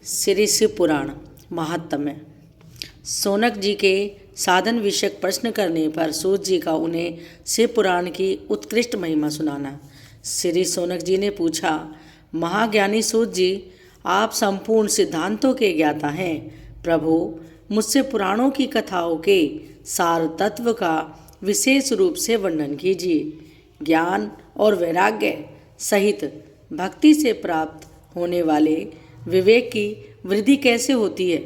श्री शिव पुराण महात्म्य। सोनक जी के साधन विषयक प्रश्न करने पर सूत जी का उन्हें शिव पुराण की उत्कृष्ट महिमा सुनाना। श्री सोनक जी ने पूछा, महाज्ञानी सूत जी, आप संपूर्ण सिद्धांतों के ज्ञाता हैं। प्रभु, मुझसे पुराणों की कथाओं के सार तत्व का विशेष रूप से वर्णन कीजिए। ज्ञान और वैराग्य सहित भक्ति से प्राप्त होने वाले विवेक की वृद्धि कैसे होती है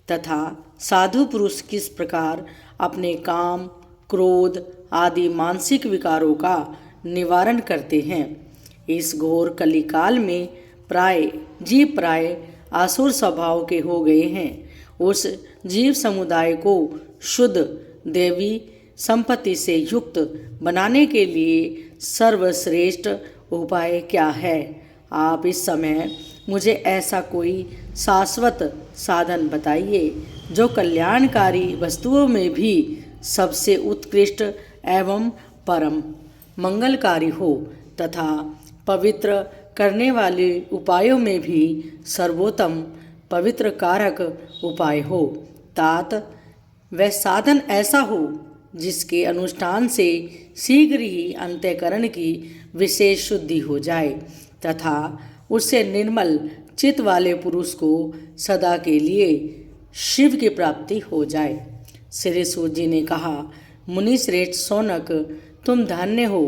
तथा साधु पुरुष किस प्रकार अपने काम, क्रोध आदि मानसिक विकारों का निवारण करते हैं। इस घोर कलिकाल में प्राय आसुर स्वभाव के हो गए हैं। उस जीव समुदाय को शुद्ध देवी संपत्ति से युक्त बनाने के लिए सर्वश्रेष्ठ उपाय क्या है? आप इस समय मुझे ऐसा कोई शाश्वत साधन बताइए जो कल्याणकारी वस्तुओं में भी सबसे उत्कृष्ट एवं परम मंगलकारी हो तथा पवित्र करने वाले उपायों में भी सर्वोत्तम पवित्र कारक उपाय हो। तात वह साधन ऐसा हो जिसके अनुष्ठान से शीघ्र ही अंतःकरण की विशेष शुद्धि हो जाए तथा उससे निर्मल चित्त वाले पुरुष को सदा के लिए शिव की प्राप्ति हो जाए। श्री सूत जी ने कहा, मुनि श्रेष्ठ सोनक, तुम धन्य हो,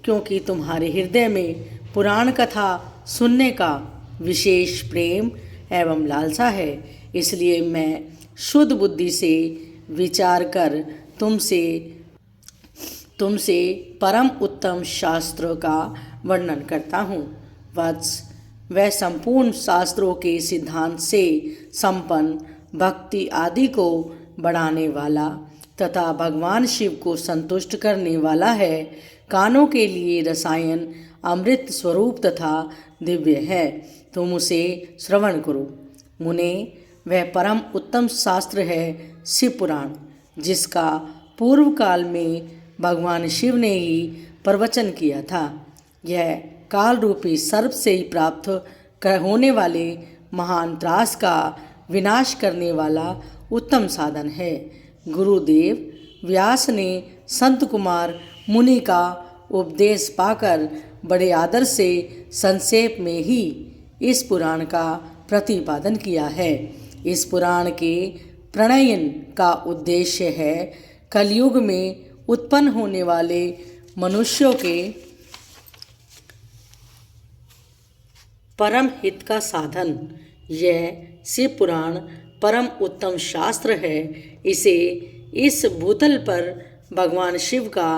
क्योंकि तुम्हारे हृदय में पुराण कथा सुनने का विशेष प्रेम एवं लालसा है। इसलिए मैं शुद्ध बुद्धि से विचार कर तुमसे परम उत्तम शास्त्र का वर्णन करता हूँ। वत्स, वह संपूर्ण शास्त्रों के सिद्धांत से संपन्न भक्ति आदि को बढ़ाने वाला तथा भगवान शिव को संतुष्ट करने वाला है। कानों के लिए रसायन अमृत स्वरूप तथा दिव्य है, तुम उसे श्रवण करो। मुने, वह परम उत्तम शास्त्र है शिव पुराण, जिसका पूर्व काल में भगवान शिव ने ही प्रवचन किया था। यह काल रूपी सर्प से ही प्राप्त होने वाले महान त्रास का विनाश करने वाला उत्तम साधन है। गुरुदेव व्यास ने संत कुमार मुनि का उपदेश पाकर बड़े आदर से संक्षेप में ही इस पुराण का प्रतिपादन किया है। इस पुराण के प्रणयन का उद्देश्य है कलयुग में उत्पन्न होने वाले मनुष्यों के परम हित का साधन। यह शिव पुराण परम उत्तम शास्त्र है। इसे इस भूतल पर भगवान शिव का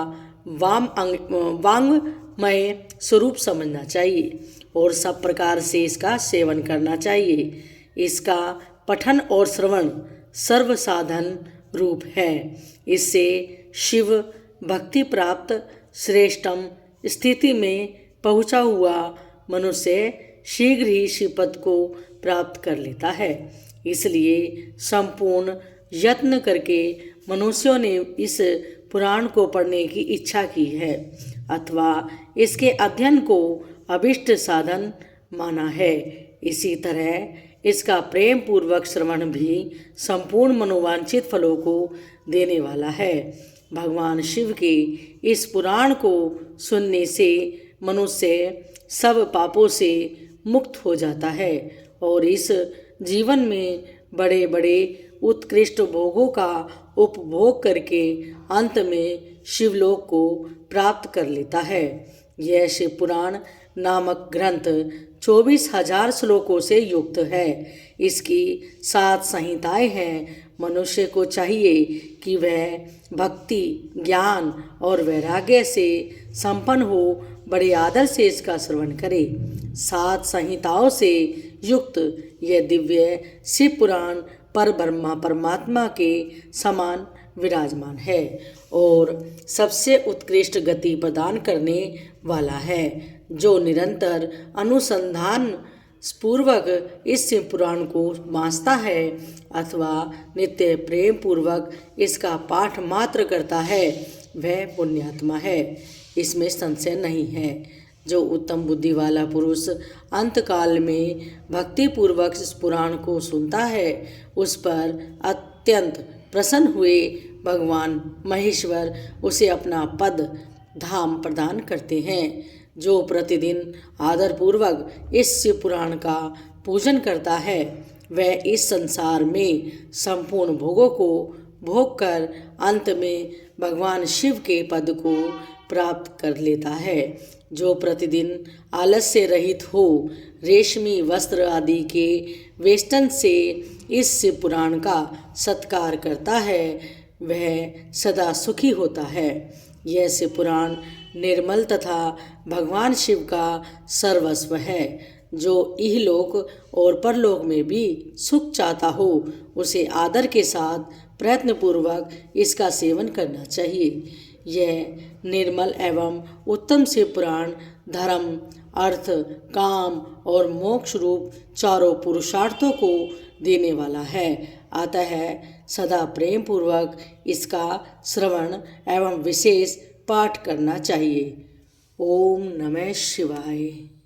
वांग्मय स्वरूप समझना चाहिए और सब प्रकार से इसका सेवन करना चाहिए। इसका पठन और श्रवण सर्व साधन रूप है। इससे शिव भक्ति प्राप्त श्रेष्ठतम स्थिति में पहुँचा हुआ मनुष्य शीघ्र ही शिवपद को प्राप्त कर लेता है। इसलिए संपूर्ण यत्न करके मनुष्यों ने इस पुराण को पढ़ने की इच्छा की है अथवा इसके अध्ययन को अभिष्ट साधन माना है। इसी तरह इसका प्रेम पूर्वक श्रवण भी संपूर्ण मनोवांछित फलों को देने वाला है। भगवान शिव के इस पुराण को सुनने से मनुष्य सब पापों से मुक्त हो जाता है और इस जीवन में बड़े बड़े उत्कृष्ट भोगों का उपभोग करके अंत में शिवलोक को प्राप्त कर लेता है। यह शिव पुराण नामक ग्रंथ 24,000 श्लोकों से युक्त है। इसकी 7 संहिताएं हैं। मनुष्य को चाहिए कि वह भक्ति, ज्ञान और वैराग्य से संपन्न हो बड़े आदर से इसका श्रवण करे। 7 संहिताओं से युक्त यह दिव्य शिव पुराण पर ब्रह्मा परमात्मा के समान विराजमान है और सबसे उत्कृष्ट गति प्रदान करने वाला है। जो निरंतर अनुसंधान पूर्वक इस शिव पुराण को वाँचता है अथवा नित्य प्रेम पूर्वक इसका पाठ मात्र करता है, वह पुण्यात्मा है, इसमें संशय नहीं है। जो उत्तम बुद्धि वाला पुरुष अंतकाल में भक्तिपूर्वक इस पुराण को सुनता है, उस पर अत्यंत प्रसन्न हुए भगवान महेश्वर उसे अपना पद धाम प्रदान करते हैं। जो प्रतिदिन आदरपूर्वक इस शिव पुराण का पूजन करता है, वह इस संसार में संपूर्ण भोगों को भोग कर अंत में भगवान शिव के पद को प्राप्त कर लेता है। जो प्रतिदिन आलस्य रहित हो रेशमी वस्त्र आदि के वेष्टन से इस शिव पुराण का सत्कार करता है, वह सदा सुखी होता है। यह शिव पुराण निर्मल तथा भगवान शिव का सर्वस्व है। जो इहलोक और परलोक में भी सुख चाहता हो, उसे आदर के साथ प्रयत्नपूर्वक इसका सेवन करना चाहिए। यह निर्मल एवं उत्तम शिव पुराण धर्म, अर्थ, काम और मोक्ष रूप चारों पुरुषार्थों को देने वाला है। अतः सदा प्रेम पूर्वक इसका श्रवण एवं विशेष पाठ करना चाहिए। ओम नमः शिवाय।